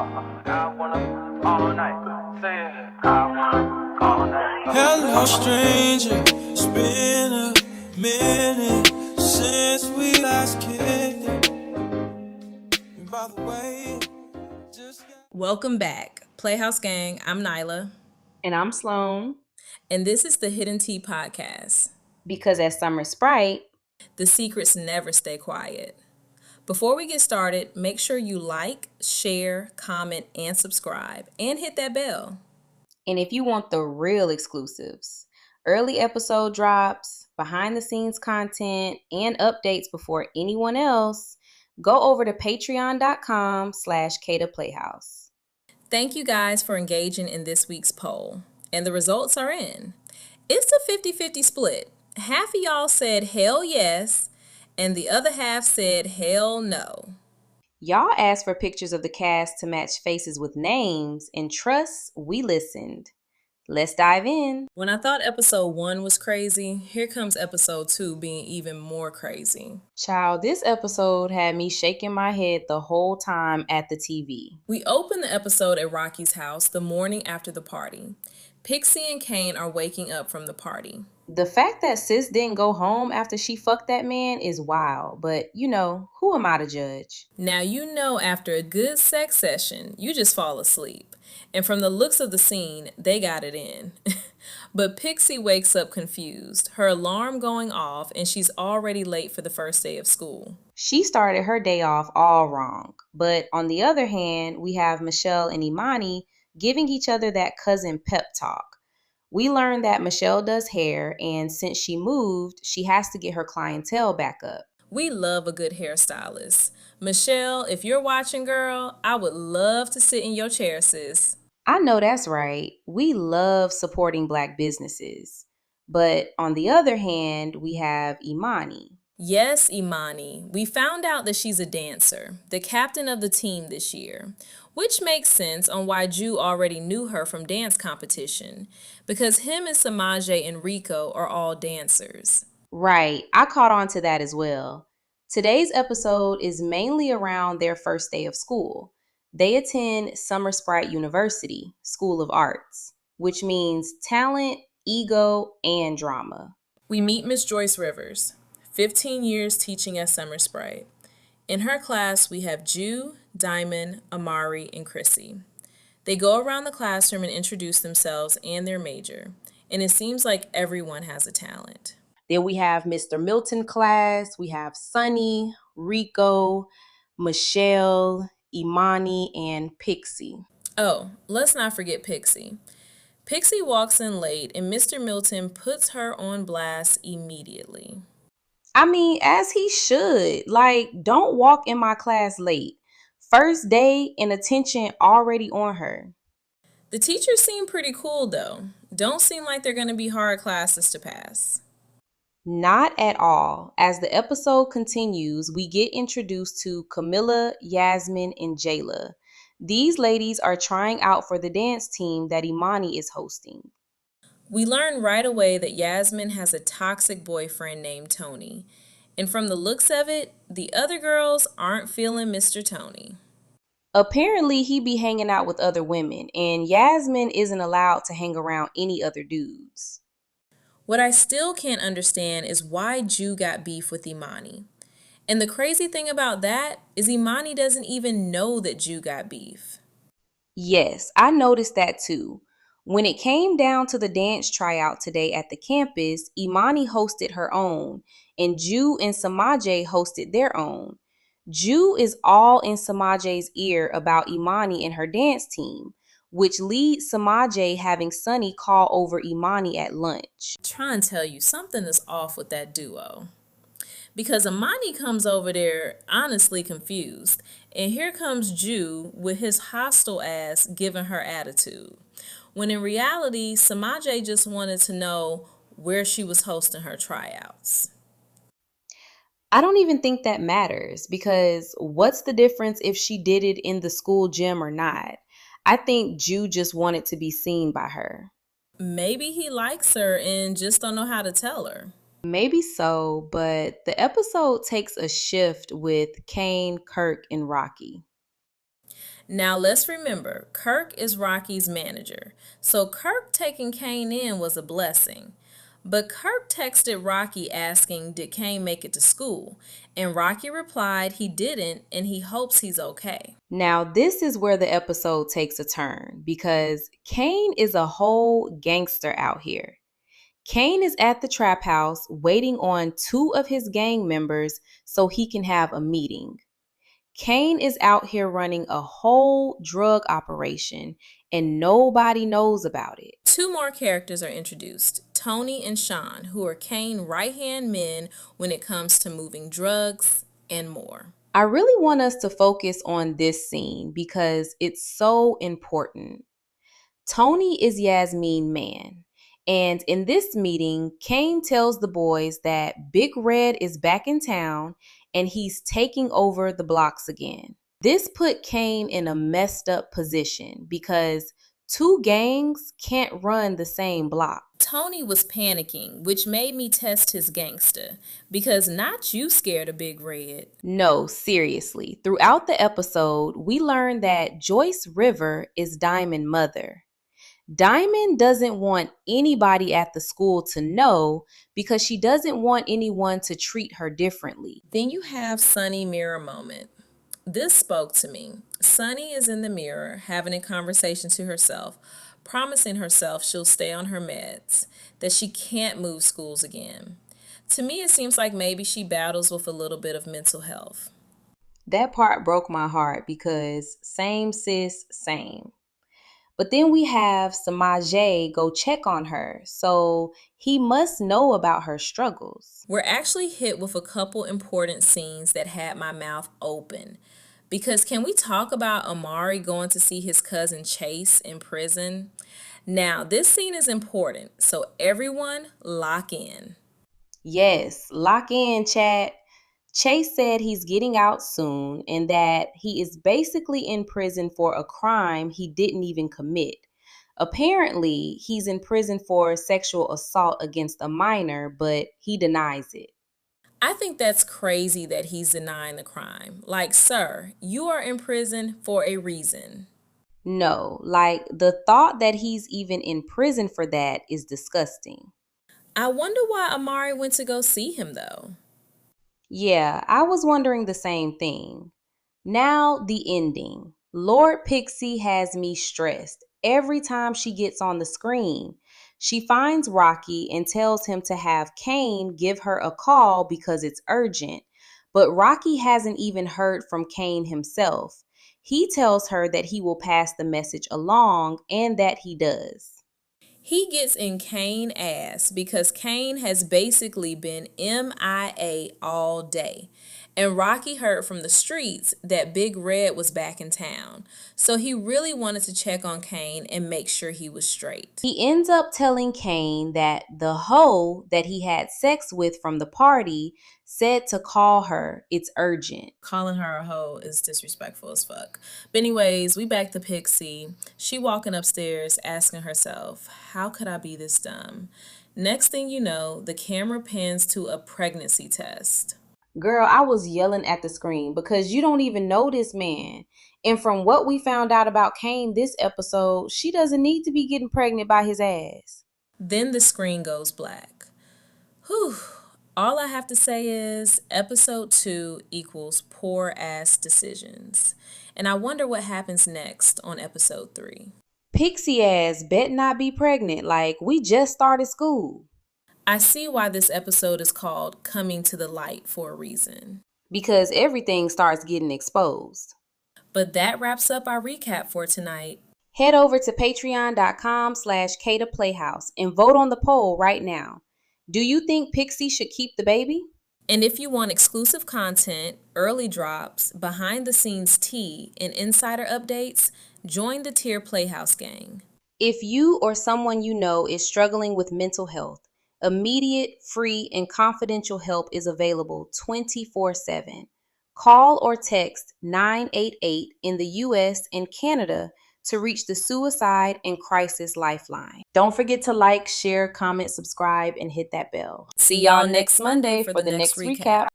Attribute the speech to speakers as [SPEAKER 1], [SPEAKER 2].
[SPEAKER 1] I wanna all night. Say it. I wanna all night.
[SPEAKER 2] Hello, stranger. It's been a minute since we last kicked it. And by the way,
[SPEAKER 3] Welcome back, Playhouse Gang. I'm Nyla.
[SPEAKER 4] And I'm Sloane.
[SPEAKER 3] And this is the Hidden Tea Podcast.
[SPEAKER 4] Because as Summer Sprite,
[SPEAKER 3] the secrets never stay quiet. Before we get started, make sure you like, share, comment, and subscribe, and hit that bell.
[SPEAKER 4] And if you want the real exclusives, early episode drops, behind the scenes content, and updates before anyone else, go over to patreon.com/KTaPlayhouse.
[SPEAKER 3] Thank you guys for engaging in this week's poll. And the results are in. It's a 50-50 split. Half of y'all said hell yes, and the other half said hell no.
[SPEAKER 4] Y'all asked for pictures of the cast to match faces with names, and trust, we listened. Let's dive in.
[SPEAKER 3] When I thought episode 1 was crazy, here comes episode 2 being even more crazy.
[SPEAKER 4] Child, this episode had me shaking my head the whole time at the TV.
[SPEAKER 3] We open the episode at Rocky's house the morning after the party. Pixie and Kane are waking up from the party.
[SPEAKER 4] The fact that sis didn't go home after she fucked that man is wild, but who am I to judge?
[SPEAKER 3] Now after a good sex session, you just fall asleep. And from the looks of the scene, they got it in. But Pixie wakes up confused, her alarm going off, and she's already late for the first day of school.
[SPEAKER 4] She started her day off all wrong. But on the other hand, we have Michelle and Imani giving each other that cousin pep talk. We learned that Michelle does hair, and since she moved, she has to get her clientele back up.
[SPEAKER 3] We love a good hairstylist. Michelle, if you're watching, girl, I would love to sit in your chair, sis.
[SPEAKER 4] I know that's right. We love supporting Black businesses. But on the other hand, we have Imani.
[SPEAKER 3] Yes, Imani. We found out that she's a dancer, the captain of the team this year, which makes sense on why Ju already knew her from dance competition, because him and Samaje and Rico are all dancers.
[SPEAKER 4] Right, I caught on to that as well. Today's episode is mainly around their first day of school. They attend Summer Sprite University, School of Arts, which means talent, ego, and drama.
[SPEAKER 3] We meet Miss Joyce Rivers, 15 years teaching at Summer Sprite. In her class, we have Ju, Diamond, Amari, and Chrissy. They go around the classroom and introduce themselves and their major, and it seems like everyone has a talent.
[SPEAKER 4] Then we have Mr. Milton class, we have Sunny, Rico, Michelle, Imani, and Pixie.
[SPEAKER 3] Oh, let's not forget Pixie. Pixie walks in late, and Mr. Milton puts her on blast immediately.
[SPEAKER 4] I mean, as he should. Don't walk in my class late. First day and attention already on her.
[SPEAKER 3] The teachers seem pretty cool, though. Don't seem like they're going to be hard classes to pass.
[SPEAKER 4] Not at all. As the episode continues, we get introduced to Camilla, Yasmin, and Jayla. These ladies are trying out for the dance team that Imani is hosting.
[SPEAKER 3] We learn right away that Yasmin has a toxic boyfriend named Tony. And from the looks of it, the other girls aren't feeling Mr. Tony.
[SPEAKER 4] Apparently, he be hanging out with other women, and Yasmin isn't allowed to hang around any other dudes.
[SPEAKER 3] What I still can't understand is why Ju got beef with Imani. And the crazy thing about that is Imani doesn't even know that Ju got beef.
[SPEAKER 4] Yes, I noticed that too. When it came down to the dance tryout today at the campus, Imani hosted her own, and Ju and Samaje hosted their own. Ju is all in Samaje's ear about Imani and her dance team, which leads Samaje having Sunny call over Imani at lunch.
[SPEAKER 3] I'm trying to tell you, something is off with that duo. Because Imani comes over there honestly confused, and here comes Ju with his hostile ass giving her attitude. When in reality, Samaje just wanted to know where she was hosting her tryouts.
[SPEAKER 4] I don't even think that matters, because what's the difference if she did it in the school gym or not? I think Ju just wanted to be seen by her.
[SPEAKER 3] Maybe he likes her and just don't know how to tell her.
[SPEAKER 4] Maybe so, but the episode takes a shift with Kane, Kirk, and Rocky.
[SPEAKER 3] Now let's remember, Kirk is Rocky's manager, so Kirk taking Kane in was a blessing. But Kirk texted Rocky asking, did Kane make it to school? And Rocky replied he didn't and he hopes he's okay.
[SPEAKER 4] Now, this is where the episode takes a turn because Kane is a whole gangster out here. Kane is at the trap house waiting on two of his gang members so he can have a meeting. Kane is out here running a whole drug operation and nobody knows about it.
[SPEAKER 3] Two more characters are introduced, Tony and Sean, who are Kane right-hand men when it comes to moving drugs and more.
[SPEAKER 4] I really want us to focus on this scene because it's so important. Tony is Yasmin's man. And in this meeting, Kane tells the boys that Big Red is back in town and he's taking over the blocks again. This put Kane in a messed up position because two gangs can't run the same block.
[SPEAKER 3] Tony was panicking, which made me test his gangster, because not you scared of Big Red.
[SPEAKER 4] No, seriously. Throughout the episode, we learned that Joyce River is Diamond's mother. Diamond doesn't want anybody at the school to know because she doesn't want anyone to treat her differently.
[SPEAKER 3] Then you have Sunny mirror moment. This spoke to me. Sunny is in the mirror having a conversation to herself, promising herself she'll stay on her meds, that she can't move schools again. To me, it seems like maybe she battles with a little bit of mental health.
[SPEAKER 4] That part broke my heart because same sis, same. But then we have Samaje go check on her, so he must know about her struggles.
[SPEAKER 3] We're actually hit with a couple important scenes that had my mouth open. Because can we talk about Amari going to see his cousin Chase in prison? Now, this scene is important, so everyone lock in.
[SPEAKER 4] Yes, lock in, chat. Chase said he's getting out soon and that he is basically in prison for a crime he didn't even commit. Apparently, he's in prison for sexual assault against a minor, but he denies it.
[SPEAKER 3] I think that's crazy that he's denying the crime. Like, sir, you are in prison for a reason.
[SPEAKER 4] No, like the thought that he's even in prison for that is disgusting.
[SPEAKER 3] I wonder why Amari went to go see him, though.
[SPEAKER 4] Yeah, I was wondering the same thing. Now, the ending. Lord Pixie has me stressed every time she gets on the screen. She finds Rocky and tells him to have Kane give her a call because it's urgent. But Rocky hasn't even heard from Kane himself. He tells her that he will pass the message along and that he does.
[SPEAKER 3] He gets in Kane ass because Kane has basically been MIA all day. And Rocky heard from the streets that Big Red was back in town. So he really wanted to check on Kane and make sure he was straight.
[SPEAKER 4] He ends up telling Kane that the hoe that he had sex with from the party said to call her. It's urgent.
[SPEAKER 3] Calling her a hoe is disrespectful as fuck. But anyways, we back to Pixie. She walking upstairs asking herself, how could I be this dumb? Next thing you know, the camera pans to a pregnancy test.
[SPEAKER 4] Girl, I was yelling at the screen because you don't even know this man. And from what we found out about Kane this episode, she doesn't need to be getting pregnant by his ass.
[SPEAKER 3] Then the screen goes black. Whew. All I have to say is episode 2 equals poor ass decisions. And I wonder what happens next on episode 3.
[SPEAKER 4] Pixie ass bet not be pregnant like we just started school.
[SPEAKER 3] I see why this episode is called Coming to the Light for a reason.
[SPEAKER 4] Because everything starts getting exposed.
[SPEAKER 3] But that wraps up our recap for tonight.
[SPEAKER 4] Head over to patreon.com/KataPlayhouse and vote on the poll right now. Do you think Pixie should keep the baby?
[SPEAKER 3] And if you want exclusive content, early drops, behind the scenes tea, and insider updates, join the Tier Playhouse gang.
[SPEAKER 4] If you or someone you know is struggling with mental health, immediate, free, and confidential help is available 24/7. Call or text 988 in the US and Canada to reach the Suicide and Crisis Lifeline. Don't forget to like, share, comment, subscribe, and hit that bell. See y'all next Monday for the next recap.